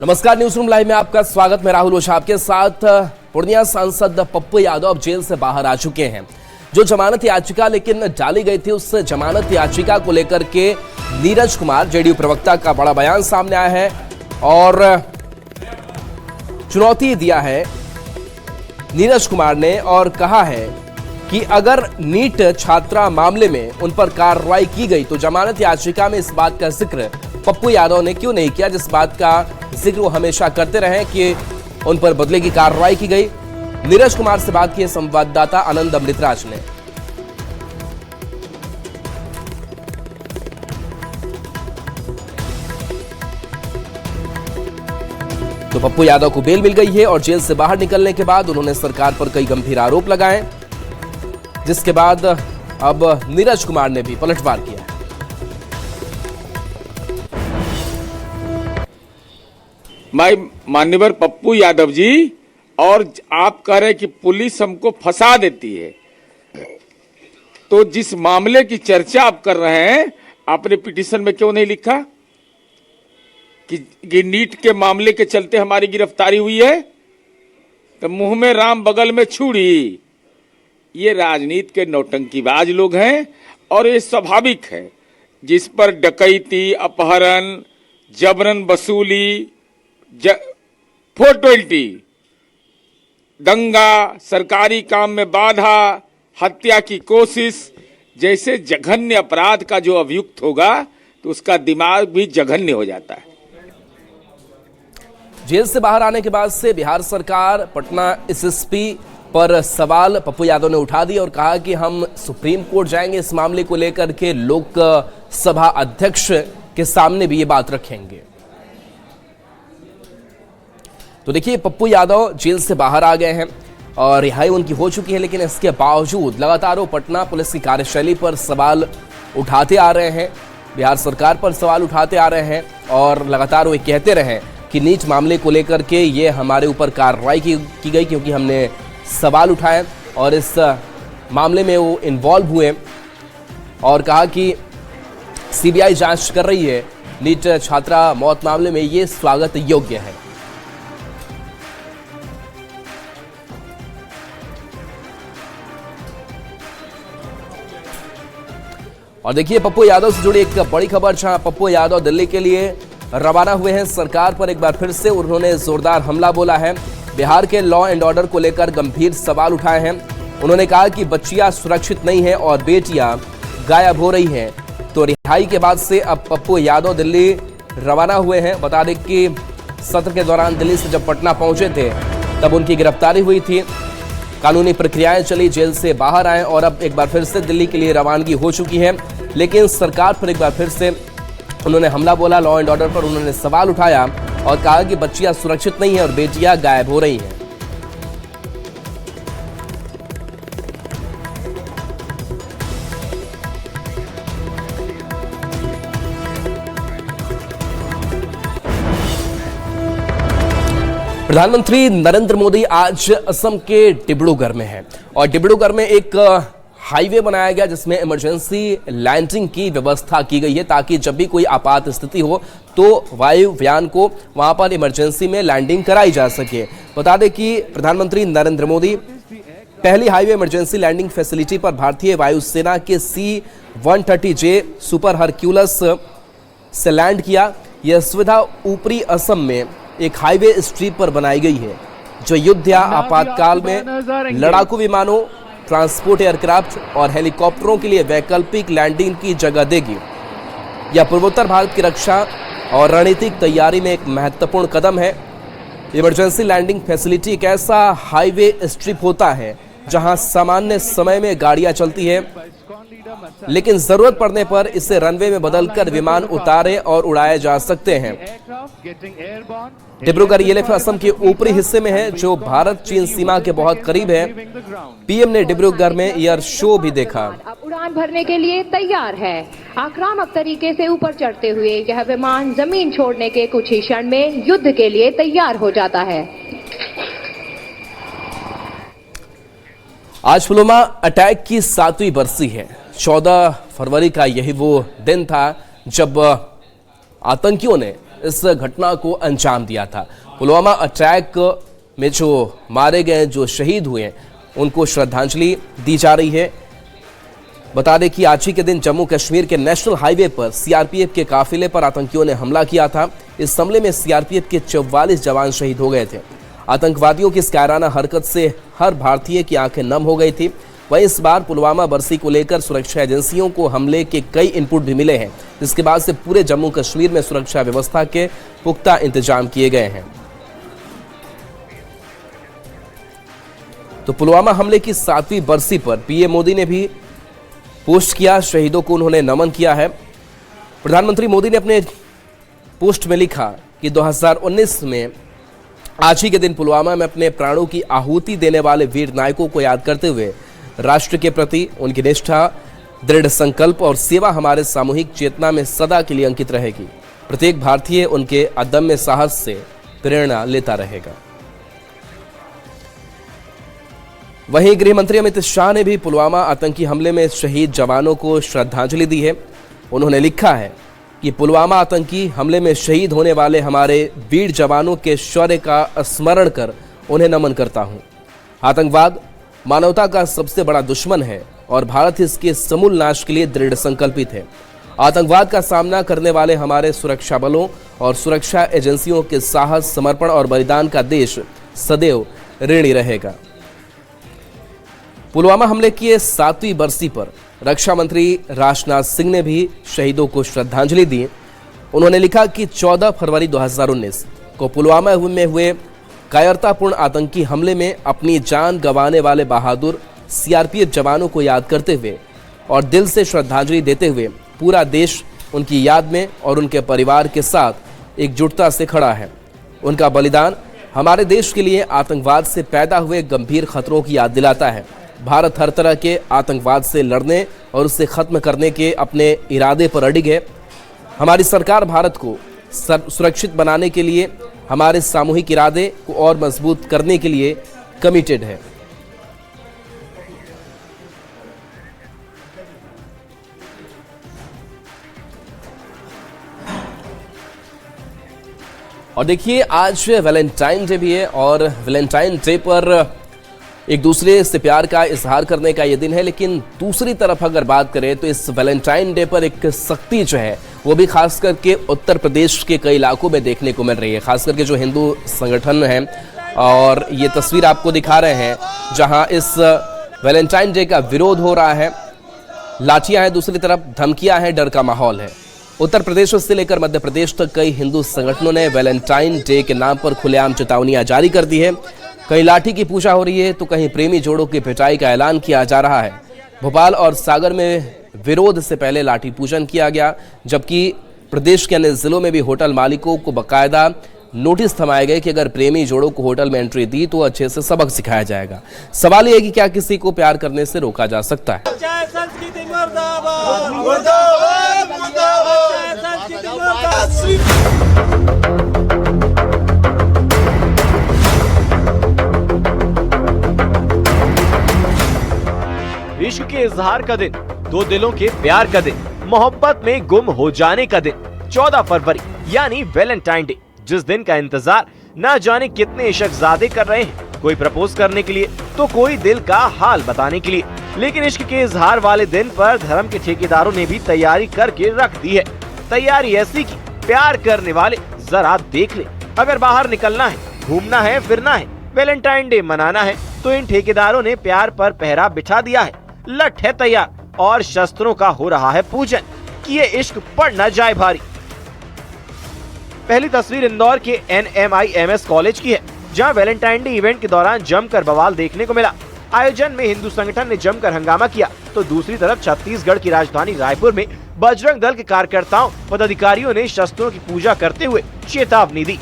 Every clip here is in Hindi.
नमस्कार, न्यूज रूम लाइव में आपका स्वागत। मैं राहुल ओझा आपके साथ। पूर्णिया सांसद पप्पू यादव अब जेल से बाहर आ चुके हैं। जो जमानत याचिका लेकिन डाली गई थी, उस जमानत याचिका को लेकर के नीरज कुमार जेडीयू प्रवक्ता का बड़ा बयान सामने आया है और चुनौती दिया है नीरज कुमार ने और कहा है कि अगर नीट छात्रा मामले में उन पर कार्रवाई की गई तो जमानत याचिका में इस बात का जिक्र पप्पू यादव ने क्यों नहीं किया, जिस बात का जिक्र वो हमेशा करते रहे कि उन पर बदले की कार्रवाई की गई। नीरज कुमार से बात की संवाददाता आनंद अमृतराज ने। तो पप्पू यादव को बेल मिल गई है और जेल से बाहर निकलने के बाद उन्होंने सरकार पर कई गंभीर आरोप लगाए, जिसके बाद अब नीरज कुमार ने भी पलटवार किया। माननीय पप्पू यादव जी, और आप कह रहे हैं कि पुलिस हमको फंसा देती है, तो जिस मामले की चर्चा आप कर रहे हैं, आपने पिटीशन में क्यों नहीं लिखा कि नीट के मामले के चलते हमारी गिरफ्तारी हुई है? तो मुंह में राम बगल में छुरी। ये राजनीति के नौटंकीबाज लोग हैं और ये स्वाभाविक है। जिस पर डकैती, अपहरण, जबरन वसूली, 420, दंगा, सरकारी काम में बाधा, हत्या की कोशिश जैसे जघन्य अपराध का जो अभियुक्त होगा तो उसका दिमाग भी जघन्य हो जाता है। जेल से बाहर आने के बाद से बिहार सरकार पटना एसएसपी पर सवाल पप्पू यादव ने उठा दिए और कहा कि हम सुप्रीम कोर्ट जाएंगे, इस मामले को लेकर के लोकसभा अध्यक्ष के सामने भी ये बात रखेंगे। तो देखिए, पप्पू यादव जेल से बाहर आ गए हैं और रिहाई उनकी हो चुकी है, लेकिन इसके बावजूद लगातार वो पटना पुलिस की कार्यशैली पर सवाल उठाते आ रहे हैं, बिहार सरकार पर सवाल उठाते आ रहे हैं और लगातार वो कहते रहे कि नीट मामले को लेकर के ये हमारे ऊपर कार्रवाई की गई क्योंकि हमने सवाल उठाए और इस मामले में वो इन्वॉल्व हुए और कहा कि सीबीआई जांच कर रही है। नीट छात्रा मौत मामले में ये स्वागत योग्य है। और देखिए, पप्पू यादव से जुड़ी एक बड़ी खबर, जहां पप्पू यादव दिल्ली के लिए रवाना हुए हैं। सरकार पर एक बार फिर से उन्होंने जोरदार हमला बोला है। बिहार के लॉ एंड ऑर्डर को लेकर गंभीर सवाल उठाए हैं। उन्होंने कहा कि बच्चियां सुरक्षित नहीं हैं और बेटियां गायब हो रही हैं। तो रिहाई के बाद से अब पप्पू यादव दिल्ली रवाना हुए हैं। बता दें कि सत्र के दौरान दिल्ली से जब पटना पहुंचे थे तब उनकी गिरफ्तारी हुई थी, कानूनी प्रक्रियाएं चली, जेल से बाहर आए और अब एक बार फिर से दिल्ली के लिए रवानगी हो चुकी है। लेकिन सरकार पर एक बार फिर से उन्होंने हमला बोला, लॉ एंड ऑर्डर पर उन्होंने सवाल उठाया और कहा कि बच्चियां सुरक्षित नहीं है और बेटियां गायब हो रही हैं। प्रधानमंत्री नरेंद्र मोदी आज असम के डिब्रूगढ़ में हैं और डिब्रूगढ़ में एक हाईवे बनाया गया जिसमें इमरजेंसी लैंडिंग की व्यवस्था की गई है ताकि जब भी कोई आपात स्थिति हो तो वायुयान को वहां पर इमरजेंसी में लैंडिंग कराई जा सके। बता दें कि प्रधानमंत्री नरेंद्र मोदी पहली हाईवे इमरजेंसी लैंडिंग फैसिलिटी पर भारतीय वायुसेना के C-130J सुपर हरक्यूलस से लैंड किया। यह सुविधा ऊपरी असम में एक हाईवे स्ट्रिप पर बनाई गई है जो युद्ध या आपातकाल में लड़ाकू विमानों, ट्रांसपोर्ट एयरक्राफ्ट और हेलीकॉप्टरों के लिए वैकल्पिक लैंडिंग की जगह देगी। यह पूर्वोत्तर भारत की रक्षा और रणनीतिक तैयारी में एक महत्वपूर्ण कदम है। इमरजेंसी लैंडिंग फैसिलिटी एक ऐसा हाईवे स्ट्रिप होता है जहां सामान्य समय में गाड़ियां चलती है, लेकिन जरूरत पड़ने पर इसे रनवे में बदलकर विमान उतारे और उड़ाए जा सकते हैं। डिब्रूगढ़ ये असम के ऊपरी हिस्से में है जो भारत चीन सीमा के बहुत करीब है। पीएम ने डिब्रूगढ़ में एयर शो भी देखा। अब उड़ान भरने के लिए तैयार है। आक्रामक तरीके से ऊपर चढ़ते हुए यह विमान जमीन छोड़ने के कुछ ही क्षण में युद्ध के लिए तैयार हो जाता है। आज पुलवामा अटैक की 7वीं बरसी है। 14 फरवरी का यही वो दिन था जब आतंकियों ने इस घटना को अंजाम दिया था। पुलवामा अटैक में जो मारे गए, जो शहीद हुए हैं, उनको श्रद्धांजलि दी जा रही है। बता दें कि आज ही के दिन जम्मू कश्मीर के नेशनल हाईवे पर सीआरपीएफ के काफिले पर आतंकियों ने हमला किया था। इस हमले में सीआरपीएफ के 44 जवान शहीद हो गए थे। आतंकवादियों की इस कायराना हरकत से हर भारतीय की आंखें नम हो गई थी। वहीं इस बार पुलवामा बरसी को लेकर सुरक्षा एजेंसियों को हमले के कई इनपुट भी मिले हैं, जिसके बाद से पूरे जम्मू कश्मीर में सुरक्षा व्यवस्था के पुख्ता इंतजाम किए गए हैं। तो पुलवामा हमले की 7वीं बरसी पर पीएम मोदी ने भी पोस्ट किया, शहीदों को उन्होंने नमन किया है। प्रधानमंत्री मोदी ने अपने पोस्ट में लिखा कि 2019 में आज ही के दिन पुलवामा में अपने प्राणों की आहुति देने वाले वीर नायकों को याद करते हुए राष्ट्र के प्रति उनकी निष्ठा, दृढ़ संकल्प और सेवा हमारे सामूहिक चेतना में सदा के लिए अंकित रहेगी। प्रत्येक भारतीय उनके अदम्य साहस से प्रेरणा लेता रहेगा। वहीं गृह मंत्री अमित शाह ने भी पुलवामा आतंकी हमले में शहीद जवानों को श्रद्धांजलि दी है। उन्होंने लिखा है कि पुलवामा आतंकी हमले में शहीद होने वाले हमारे वीर जवानों के शौर्य का स्मरण कर उन्हें नमन करता हूं। आतंकवाद मानवता का सबसे बड़ा दुश्मन है और भारत इसके समूल नाश के लिए दृढ़ संकल्पित है। आतंकवाद का सामना करने वाले हमारे सुरक्षा बलों और सुरक्षा एजेंसियों के साहस, समर्पण और बलिदान का देश सदैव ऋणी रहेगा। पुलवामा हमले की 7वीं बरसी पर रक्षा मंत्री राजनाथ सिंह ने भी शहीदों को श्रद्धांजलि दी। उन्होंने लिखा कि 14 फरवरी 2019 को पुलवामा में हुए कायरतापूर्ण आतंकी हमले में अपनी जान गंवाने वाले बहादुर सीआरपीएफ जवानों को याद करते हुए और दिल से श्रद्धांजलि देते हुए पूरा देश उनकी याद में और उनके परिवार के साथ एकजुटता से खड़ा है। उनका बलिदान हमारे देश के लिए आतंकवाद से पैदा हुए गंभीर खतरों की याद दिलाता है। भारत हर तरह के आतंकवाद से लड़ने और उसे खत्म करने के अपने इरादे पर अडिग है। हमारी सरकार भारत को सुरक्षित बनाने के लिए हमारे सामूहिक इरादे को और मजबूत करने के लिए कमिटेड है। और देखिए, आज वैलेंटाइन डे भी है और वैलेंटाइन डे पर एक दूसरे से प्यार का इजहार करने का ये दिन है। लेकिन दूसरी तरफ अगर बात करें तो इस वैलेंटाइन डे पर एक सख्ती जो है वो भी खास करके उत्तर प्रदेश के कई इलाकों में देखने को मिल रही है। खास करके जो हिंदू संगठन हैं, और ये तस्वीर आपको दिखा रहे हैं जहां इस वैलेंटाइन डे का विरोध हो रहा है। लाठियां हैं, दूसरी तरफ धमकियां हैं, डर का माहौल है। उत्तर प्रदेश से लेकर मध्य प्रदेश तक कई हिंदू संगठनों ने वैलेंटाइन डे के नाम पर खुलेआम चेतावनियां जारी कर दी है। कहीं लाठी की पूजा हो रही है तो कहीं प्रेमी जोड़ों की पिटाई का ऐलान किया जा रहा है। भोपाल और सागर में विरोध से पहले लाठी पूजन किया गया, जबकि प्रदेश के अन्य जिलों में भी होटल मालिकों को बकायदा नोटिस थमाए गए कि अगर प्रेमी जोड़ों को होटल में एंट्री दी तो अच्छे से सबक सिखाया जाएगा। सवाल यह है कि क्या किसी को प्यार करने से रोका जा सकता है? इश्क के इजहार का दिन, दो दिलों के प्यार का दिन, मोहब्बत में गुम हो जाने का दिन, 14 फरवरी यानी वैलेंटाइन डे, जिस दिन का इंतजार न जाने कितने इश्कजादे कर रहे हैं। कोई प्रपोज करने के लिए तो कोई दिल का हाल बताने के लिए। लेकिन इश्क के इजहार वाले दिन पर धर्म के ठेकेदारों ने भी तैयारी करके रख दी है। तैयारी ऐसी की प्यार करने वाले जरा देख ले। अगर बाहर निकलना है, घूमना है, फिरना है, वैलेंटाइन डे मनाना है तो इन ठेकेदारों ने प्यार पर पहरा बिठा दिया है। लठ है तैयार और शस्त्रों का हो रहा है पूजन कि ये इश्क पड़ न जाए भारी। पहली तस्वीर इंदौर के NMIMS कॉलेज की है, जहां वैलेंटाइन डे इवेंट के दौरान जमकर बवाल देखने को मिला। आयोजन में हिंदू संगठन ने जमकर हंगामा किया तो दूसरी तरफ छत्तीसगढ़ की राजधानी रायपुर में बजरंग दल के कार्यकर्ताओं पदाधिकारियों ने शस्त्रों की पूजा करते हुए चेतावनी दी।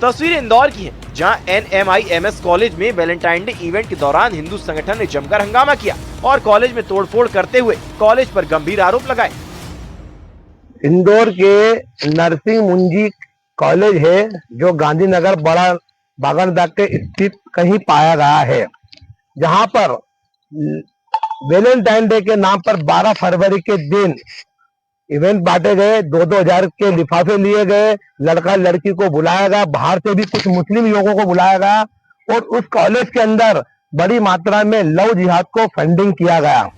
तस्वीर इंदौर की है, जहां NMIMS कॉलेज में वैलेंटाइन डे इवेंट के दौरान हिंदू संगठन ने जमकर हंगामा किया और कॉलेज में तोड़फोड़ करते हुए कॉलेज पर गंभीर आरोप लगाए। इंदौर के नरसिंह मुंजी कॉलेज है जो गांधीनगर बड़ा बागरबाग के स्थित कहीं पाया गया है, जहां पर वैलेंटाइन डे के नाम पर 12 फरवरी के दिन इवेंट बांटे गए, 2-2 हजार के लिफाफे लिए गए, लड़का लड़की को बुलाया गया, बाहर से भी कुछ मुस्लिम लोगों को बुलाया गया और उस कॉलेज के अंदर बड़ी मात्रा में लव जिहाद को फंडिंग किया गया।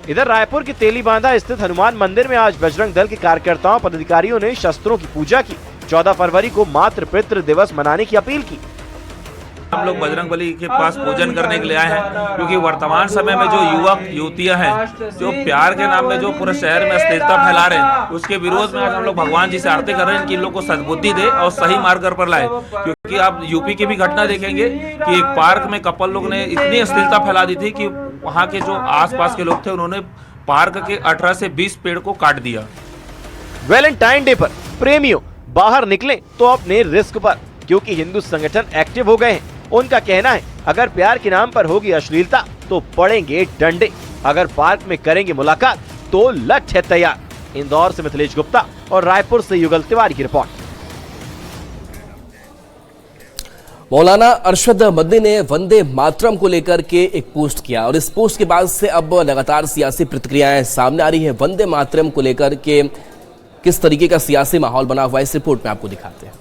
इधर रायपुर के तेलीबांधा स्थित हनुमान मंदिर में आज बजरंग दल के कार्यकर्ताओं पदाधिकारियों ने शस्त्रों की पूजा की। 14 फरवरी को मातृ पितृ दिवस मनाने की अपील की। हम लोग बजरंग बली के पास पूजन करने के लिए आए हैं, क्योंकि वर्तमान समय में जो युवक युवतियां हैं जो प्यार के नाम में जो पूरे शहर में अश्लीलता फैला रहे हैं, उसके विरोध में आज हम लोग भगवान जी से आरती कर रहे हैं कि इन लोग को सद्बुद्धि दे और सही मार्ग पर लाए। क्योंकि आप यूपी की भी घटना देखेंगे कि एक पार्क में कपल लोग ने इतनी अश्लीलता फैला दी थी कि वहाँ के जो आसपास के लोग थे उन्होंने पार्क के 18 से 20 पेड़ को काट दिया। वैलेंटाइन डे पर प्रेमियों बाहर निकलें तो अपने रिस्क पर, क्योंकि हिंदू संगठन एक्टिव हो गए हैं। उनका कहना है अगर प्यार के नाम पर होगी अश्लीलता तो पड़ेंगे डंडे, अगर पार्क में करेंगे मुलाकात तो लठ है तैयार। इंदौर से मिथिलेश गुप्ता और रायपुर से युगल तिवारी की रिपोर्ट। मौलाना अरशद मदनी ने वंदे मातरम को लेकर के एक पोस्ट किया और इस पोस्ट के बाद से अब लगातार सियासी प्रतिक्रियाएं सामने आ रही है। वंदे मातरम को लेकर के किस तरीके का सियासी माहौल बना हुआ है, इस रिपोर्ट में आपको दिखाते हैं।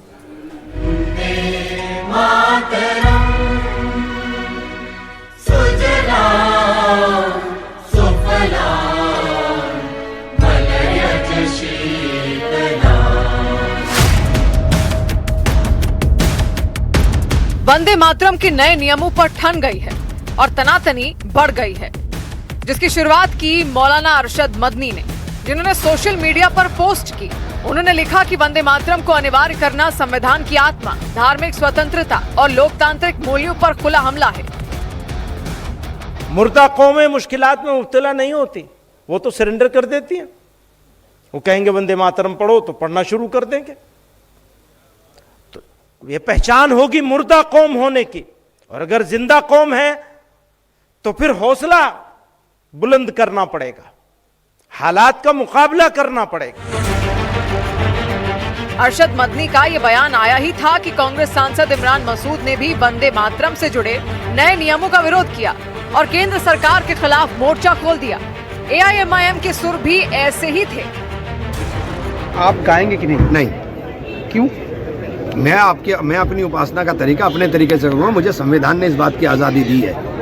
वंदे मातरम के नए नियमों पर ठन गई है और तनातनी बढ़ गई है, जिसकी शुरुआत की मौलाना अरशद मदनी ने, जिन्होंने सोशल मीडिया पर पोस्ट की। उन्होंने लिखा कि वंदे मातरम को अनिवार्य करना संविधान की आत्मा, धार्मिक स्वतंत्रता और लोकतांत्रिक मूल्यों पर खुला हमला है। मुर्दा कौमें मुश्किलात में मुब्तला नहीं होती, वो तो सरेंडर कर देती हैं। वो कहेंगे वंदे मातरम पढ़ो तो पढ़ना शुरू कर देंगे। तो ये पहचान होगी मुर्दा कौम होने की, और अगर जिंदा कौम है तो फिर हौसला बुलंद करना पड़ेगा, हालात का मुकाबला करना पड़ेगा। अरशद मदनी का ये बयान आया ही था कि कांग्रेस सांसद इमरान मसूद ने भी वंदे मातरम से जुड़े नए नियमों का विरोध किया और केंद्र सरकार के खिलाफ मोर्चा खोल दिया। AIMIM के सुर भी ऐसे ही थे। आप गाएंगे कि नहीं? नहीं। क्यों? मैं अपनी उपासना का तरीका अपने तरीके से करूँगा। मुझे संविधान ने इस बात की आज़ादी दी है।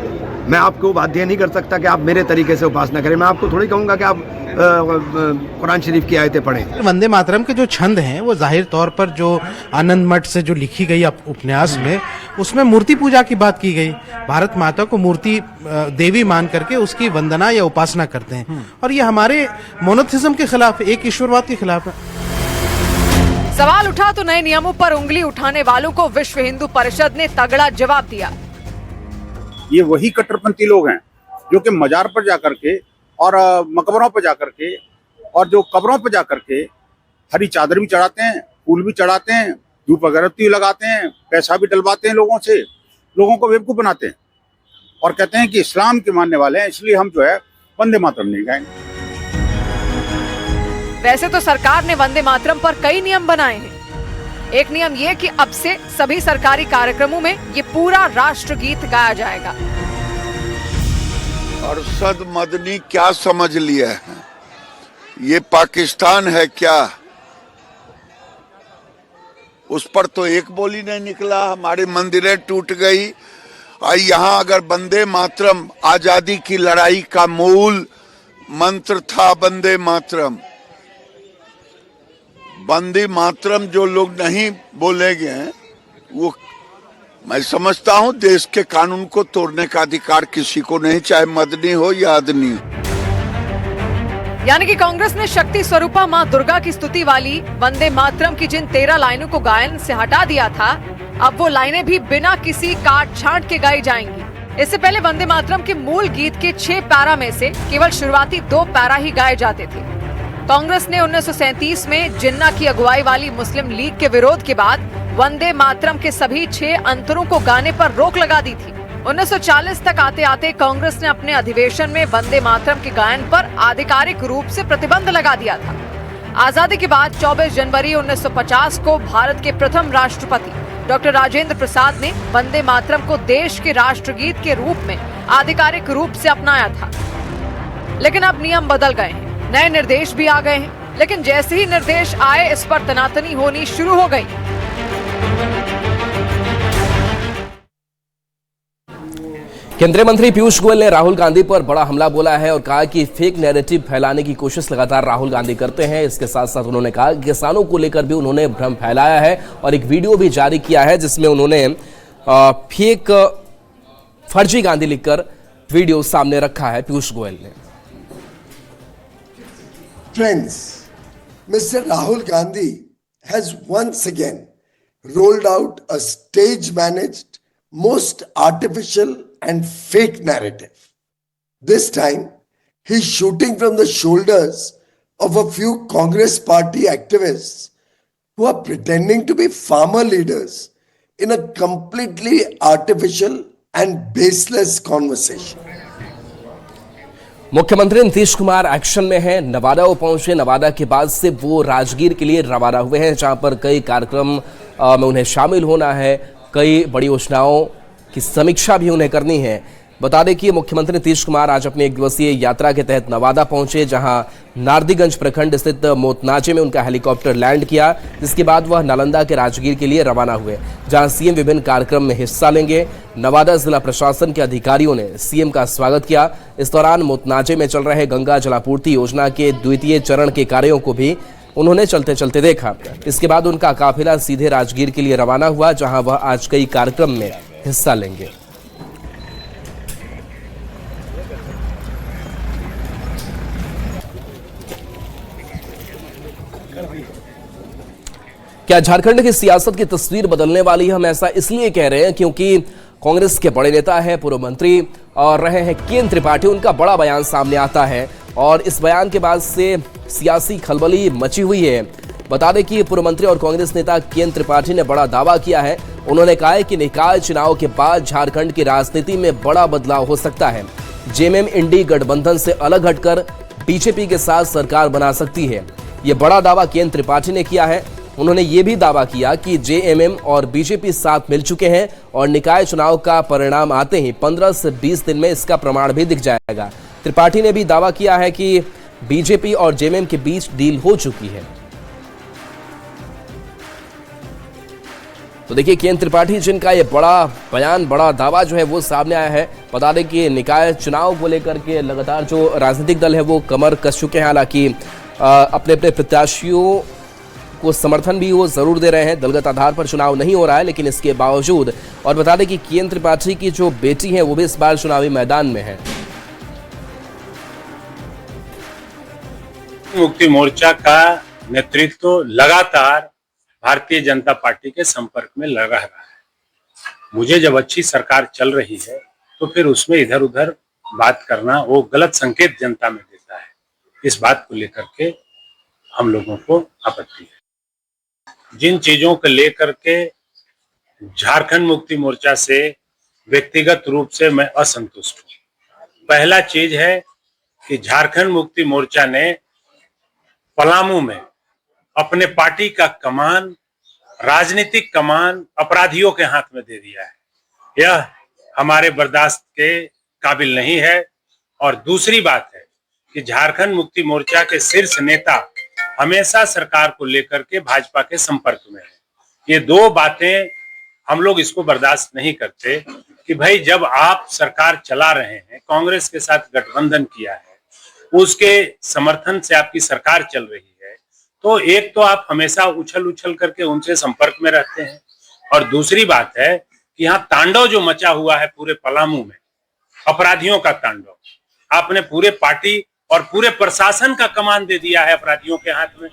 मैं आपको बाध्य नहीं कर सकता कि आप मेरे तरीके से उपासना करें। मैं आपको थोड़ी कहूँगा कि आप कुरान शरीफ की आयतें पढ़ें। वंदे मातरम के जो छंद हैं वो जाहिर तौर पर जो आनंद मठ से जो लिखी गई उपन्यास में, उसमें मूर्ति पूजा की बात की गई। भारत माता को मूर्ति देवी मान करके उसकी वंदना या उपासना करते हैं, और ये हमारे मोनोथिज्म के खिलाफ, एक ईश्वरवाद के खिलाफ है। सवाल उठा तो नए नियमों पर उंगली उठाने वालों को विश्व हिंदू परिषद ने तगड़ा जवाब दिया। ये वही कट्टरपंथी लोग हैं जो कि मजार पर जाकर के और मकबरों पर जाकर के और जो कब्रों पर जाकर के हरी चादर भी चढ़ाते हैं, फूल भी चढ़ाते हैं, धूप अगरबत्ती लगाते हैं, पैसा भी डलवाते हैं लोगों से, लोगों को बेवकूफ बनाते हैं और कहते हैं कि इस्लाम के मानने वाले हैं, इसलिए हम जो है वंदे मातरम नहीं गाएंगे। वैसे तो सरकार ने वंदे मातरम पर कई नियम बनाए हैं। एक नियम ये कि अब से सभी सरकारी कार्यक्रमों में ये पूरा राष्ट्रगीत गाया जाएगा। अरशद मदनी क्या समझ लिया है? ये पाकिस्तान है क्या? उस पर तो एक बोली नहीं निकला। हमारी मंदिरें टूट गई और यहाँ अगर वंदे मातरम आजादी की लड़ाई का मूल मंत्र था, वंदे मातरम, वंदे मातरम जो लोग नहीं बोलेंगे वो, मैं समझता हूं देश के कानून को तोड़ने का अधिकार किसी को नहीं, चाहे मदनी हो या अदनी हो। यानी कि कांग्रेस ने शक्ति स्वरूपा मां दुर्गा की स्तुति वाली वंदे मातरम की जिन 13 लाइनों को गायन से हटा दिया था, अब वो लाइनें भी बिना किसी काट छांट के गाई जाएंगी। इससे पहले वंदे मातरम के मूल गीत के 6 पैरा में से केवल शुरुआती 2 पैरा ही गाए जाते थे। कांग्रेस ने 1937 में जिन्ना की अगुवाई वाली मुस्लिम लीग के विरोध के बाद वंदे मातरम के सभी 6 अंतरों को गाने पर रोक लगा दी थी। 1940 तक आते आते कांग्रेस ने अपने अधिवेशन में वंदे मातरम के गायन पर आधिकारिक रूप से प्रतिबंध लगा दिया था। आजादी के बाद 24 जनवरी 1950 को भारत के प्रथम राष्ट्रपति डॉक्टर राजेंद्र प्रसाद ने वंदे मातरम को देश के राष्ट्रगीत के रूप में आधिकारिक रूप से अपनाया था। लेकिन अब नियम बदल गए हैं, नए निर्देश भी आ गए हैं। लेकिन जैसे ही निर्देश आए इस पर तनातनी होनी शुरू हो गई। केंद्रीय मंत्री पीयूष गोयल ने राहुल गांधी पर बड़ा हमला बोला है और कहा कि फेक नैरेटिव फैलाने की कोशिश लगातार राहुल गांधी करते हैं। इसके साथ साथ उन्होंने कहा कि किसानों को लेकर भी उन्होंने भ्रम फैलाया है और एक वीडियो भी जारी किया है जिसमें उन्होंने फेक फर्जी गांधी लिखकर वीडियो सामने रखा है पीयूष गोयल ने। Friends, Mr. Rahul Gandhi has once again rolled out a stage-managed, most artificial and fake narrative. This time, he's shooting from the shoulders of a few Congress party activists who are pretending to be farmer leaders in a completely artificial and baseless conversation. मुख्यमंत्री नीतीश कुमार एक्शन में हैं। नवादा वो पहुंचे, नवादा के बाद से वो राजगीर के लिए रवाना हुए हैं जहां पर कई कार्यक्रम में उन्हें शामिल होना है, कई बड़ी योजनाओं की समीक्षा भी उन्हें करनी है। बता दें कि मुख्यमंत्री नीतीश कुमार आज अपनी 1 दिवसीय यात्रा के तहत नवादा पहुंचे जहां नारदीगंज प्रखंड स्थित मोतनाजे में उनका हेलीकॉप्टर लैंड किया, जिसके बाद वह नालंदा के राजगीर के लिए रवाना हुए जहां सीएम विभिन्न कार्यक्रम में हिस्सा लेंगे। नवादा जिला प्रशासन के अधिकारियों ने सीएम का स्वागत किया। इस दौरान मोतनाजे में चल रहे गंगा जलापूर्ति योजना के 2वें चरण के कार्यों को भी उन्होंने चलते चलते देखा। इसके बाद उनका काफिला सीधे राजगीर के लिए रवाना हुआ जहां वह आज कई कार्यक्रम में हिस्सा लेंगे। क्या झारखंड की सियासत की तस्वीर बदलने वाली है? हम ऐसा इसलिए कह रहे हैं क्योंकि कांग्रेस के बड़े नेता है, पूर्व मंत्री और रहे हैं केएन त्रिपाठी, उनका बड़ा बयान सामने आता है और इस बयान के बाद से सियासी खलबली मची हुई है। बता दें कि पूर्व मंत्री और कांग्रेस नेता केएन त्रिपाठी ने बड़ा दावा किया है। उन्होंने कहा है कि निकाय चुनाव के बाद झारखंड की राजनीति में बड़ा बदलाव हो सकता है। जेएमएम इंडी गठबंधन से अलग हटकर बीजेपी के साथ सरकार बना सकती है। ये बड़ा दावा केएन त्रिपाठी ने किया है। उन्होंने ये भी दावा किया कि जेएमएम और बीजेपी साथ मिल चुके हैं और निकाय चुनाव का परिणाम आते ही 15 से 20 दिन में इसका प्रमाण भी दिख जाएगा। त्रिपाठी ने भी दावा किया है कि बीजेपी और जेएमएम के बीच डील हो चुकी है। तो देखिए केएन त्रिपाठी जिनका ये बड़ा बयान, बड़ा दावा जो है वो सामने आया है। बता दें कि निकाय चुनाव को लेकर के लगातार जो राजनीतिक दल है वो कमर कस चुके हैं। हालांकि अपने अपने प्रत्याशियों को समर्थन भी वो जरूर दे रहे हैं। दलगत आधार पर चुनाव नहीं हो रहा है लेकिन इसके बावजूद, और बता दें कि केएन त्रिपाठी की जो बेटी है वो भी इस बार चुनावी मैदान में है। मुक्ति मोर्चा का नेतृत्व लगातार भारतीय जनता पार्टी के संपर्क में लगा रहा है। मुझे जब अच्छी सरकार चल रही है तो फिर उसमें इधर उधर बात करना वो गलत संकेत जनता में देता है। इस बात को लेकर के हम लोगों को आपत्ति है। जिन चीजों को लेकर के झारखंड मुक्ति मोर्चा से व्यक्तिगत रूप से मैं असंतुष्ट हूँ। पहला चीज है कि झारखंड मुक्ति मोर्चा ने पलामू में अपने पार्टी का कमान, राजनीतिक कमान अपराधियों के हाथ में दे दिया है। यह हमारे बर्दाश्त के काबिल नहीं है। और दूसरी बात है कि झारखंड मुक्ति मोर्चा के शीर्ष नेता हमेशा सरकार को लेकर के भाजपा के संपर्क में है। ये दो बातें हम लोग इसको बर्दाश्त नहीं करते कि भाई जब आप सरकार चला रहे हैं, कांग्रेस के साथ गठबंधन किया है, उसके समर्थन से आपकी सरकार चल रही है, तो एक तो आप हमेशा उछल उछल करके उनसे संपर्क में रहते हैं और दूसरी बात है कि यहाँ तांडव जो मचा हुआ है पूरे पलामू में, अपराधियों का तांडव, आपने पूरे पार्टी और पूरे प्रशासन का कमान दे दिया है अपराधियों के हाथ में।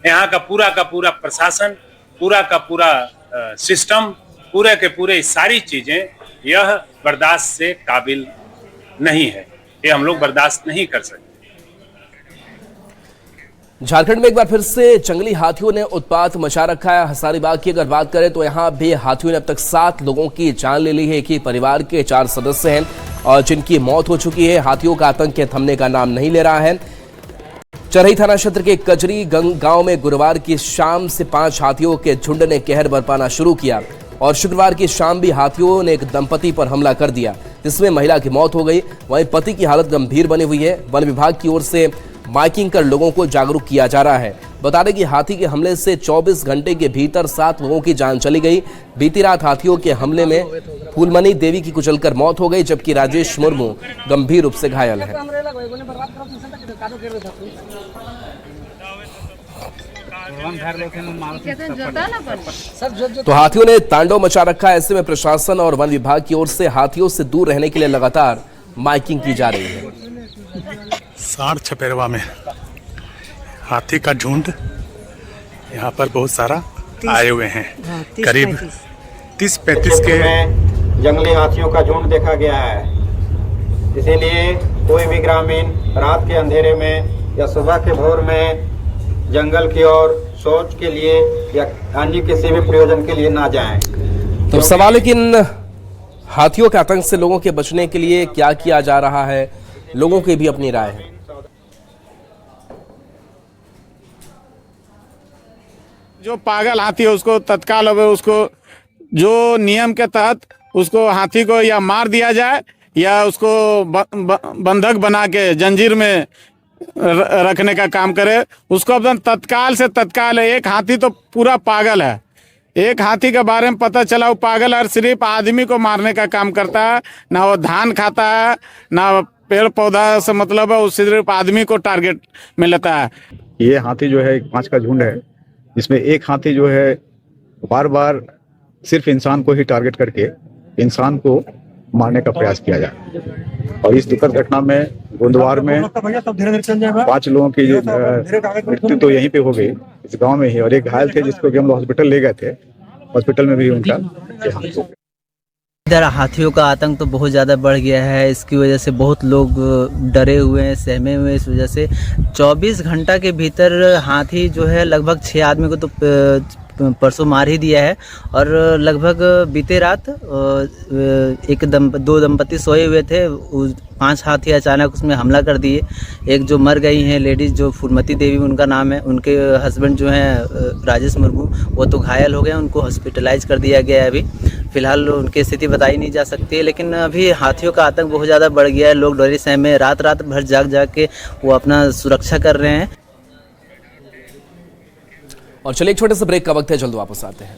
यहाँ का पूरा प्रशासन, पूरा का पूरा सिस्टम, पूरे के पूरे सारी चीजें यह बर्दाश्त से काबिल नहीं है। ये हम लोग बर्दाश्त नहीं कर सकते। झारखंड में एक बार फिर से जंगली हाथियों ने उत्पात मचा रखा है। हजारीबाग की अगर बात करें तो यहाँ भी हाथियों ने अब तक 7 लोगों की जान ले ली है। एक ही परिवार के 4 सदस्य हैं और जिनकी मौत हो चुकी है। हाथियों का आतंक के थमने का नाम नहीं ले रहा है। चरही थाना क्षेत्र के कजरी गांव में गुरुवार की शाम से 5 हाथियों के झुंड ने कहर बरपाना शुरू किया और शुक्रवार की शाम भी हाथियों ने एक दंपति पर हमला कर दिया जिसमें महिला की मौत हो गई। वहीं पति की हालत गंभीर बनी हुई है। वन विभाग की ओर से माइकिंग कर लोगों को जागरूक किया जा रहा है। बता दें कि हाथी के हमले से 24 घंटे के भीतर 7 लोगों की जान चली गई। बीती रात हाथियों के हमले में फूलमणि देवी की कुचलकर मौत हो गई, जबकि राजेश मुर्मू गंभीर रूप से घायल है। तो हाथियों ने तांडव मचा रखा है। ऐसे में प्रशासन और वन विभाग की ओर से हाथियों से दूर रहने के लिए लगातार माइकिंग की जा रही है। सार छपेरवा में हाथी का झुंड यहाँ पर बहुत सारा आए हुए हैं। करीब 30-35 के जंगली हाथियों का झुंड देखा गया है। इसीलिए कोई भी ग्रामीण रात के अंधेरे में या सुबह के भोर में जंगल की ओर शौच के लिए या अन्य किसी भी प्रयोजन के लिए ना जाएं। तो सवाल है कि इन हाथियों के आतंक से लोगों के बचने के लिए क्या किया जा रहा है, लोगों की भी अपनी राय है। जो पागल हाथी है उसको तत्काल उसको जो नियम के तहत उसको हाथी को या मार दिया जाए या उसको बंधक बना के जंजीर में रखने का काम करे। उसको अब तत्काल से तत्काल। एक हाथी तो पूरा पागल है। एक हाथी के बारे में पता चला वो पागल है, सिर्फ आदमी को मारने का काम करता है। ना वो धान खाता है ना पेड़ पौधा से मतलब है, वो सिर्फ आदमी को टारगेट में लेता है। ये हाथी जो है 5 का झुंड है, जिसमें एक हाथी जो है बार बार सिर्फ इंसान को ही टारगेट करके इंसान को मारने का प्रयास किया जाए। और इस दुखद घटना में गोंदवार में 5 लोगों की मृत्यु तो यहीं पे हो गई इस गांव में ही, और एक घायल थे जिसको कि हम हॉस्पिटल ले गए थे। हॉस्पिटल में भी उनका देहांत हो गया। इधर हाथियों का आतंक तो बहुत ज़्यादा बढ़ गया है। इसकी वजह से बहुत लोग डरे हुए हैं, सहमे हुए हैं। इस वजह से 24 घंटा के भीतर हाथी जो है लगभग 6 आदमी को तो परसों मार ही दिया है। और लगभग बीते रात दो दंपति सोए हुए थे, 5 हाथी अचानक उसमें हमला कर दिए। एक जो मर गई हैं लेडीज़, जो फूलमती देवी उनका नाम है, उनके हस्बैंड जो हैं राजेश मुर्मू, वो तो घायल हो गए, उनको हॉस्पिटलाइज कर दिया गया है। अभी फिलहाल उनकी स्थिति बताई नहीं जा सकती है। लेकिन अभी हाथियों का आतंक बहुत ज़्यादा बढ़ गया है। लोग डरे सहमे रात भर जाग के वो अपना सुरक्षा कर रहे हैं। और चलिए एक छोटे से ब्रेक का वक्त है, जल्द वापस आते हैं।